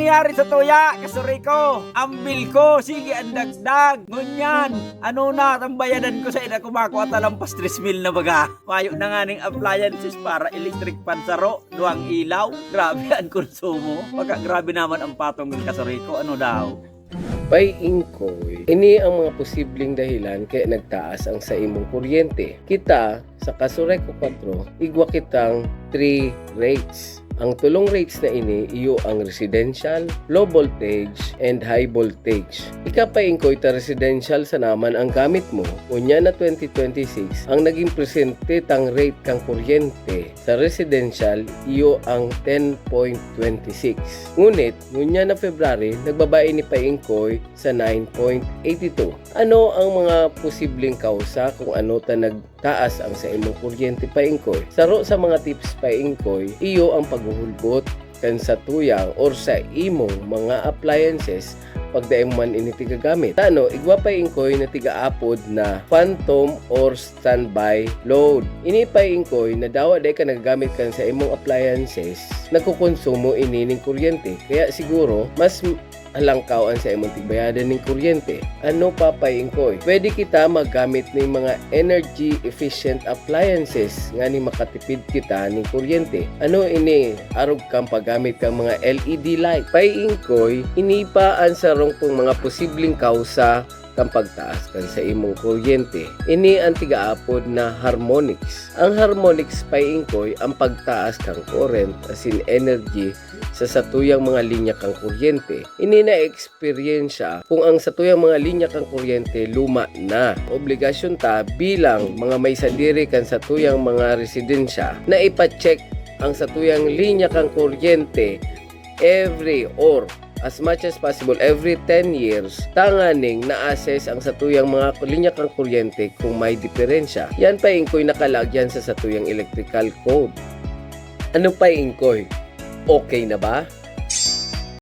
nangyari sa tuya, kasuriko? Ambil ko, sige ang dagdag. Ngunyan, ano na, tambayanan ko sa ina kumakuha talampas 3,000 na baga. Mayo na nga ning appliances para electric pan saro, duwang ilaw. Grabe ang konsumo. Pagka grabe naman ang patong ng kasuriko, ano daw? By Inkoy, ini ang mga posibleng dahilan kaya nagtaas ang sa imong kuryente. Kita sa Kasureco 4, igwa kitang 3 rates. Ang tulong rates na ini iyo ang residential, low voltage, and high voltage. Ika pa Inkoy ta residential sa naman ang gamit mo. Unya na 2026, ang naging presente tang rate kang kuryente sa residential iyo ang 10.26. Ngunit, ngunya na February, nagbabae ni pa Inkoy sa 9.82. Ano ang mga posibleng kausa kung ano ta nagtaas ang sa imong kuryente pa Inkoy? Saro sa mga tips pa Inkoy, iyo ang paghuhulgot kan sa tuyang or sa imong mga appliances pagdaing man ini tigagamit. Ano, igwa pa Inkoy na tigaapod na phantom or standby load. Ini pa Inkoy na dawa day ka nagagamit kan sa imong appliances, nagkukonsumo ini ning kuryente. Kaya siguro mas halangkawan sa imong tigbayadan ng kuryente. Ano pa Inkoy? Pwede kita maggamit ng mga energy efficient appliances nga ni makatipid kita ng kuryente. Ano ini? Arog kang paggamit kang mga LED light. Inkoy, ini pa ang sarong pong mga posibleng kausa kang pagtaas kan sa imong kuryente. Ini ang tigaapod na harmonics. Ang harmonics Inkoy ang pagtaas kang current as in energy sa satuyang mga linya kang kuryente. Ini na eksperyensya kung ang satuyang mga linya kang kuryente luma na. Obligasyon ta bilang mga may sadiri kan satuyang mga residensya na ipa-check ang satuyang linya kang kuryente every or as much as possible every 10 years tanganing na-assess ang satuyang mga linya kang kuryente kung may diferensya. Yan Inkoy nakalagyan sa satuyang electrical code. Ano Inkoy? Okay na ba?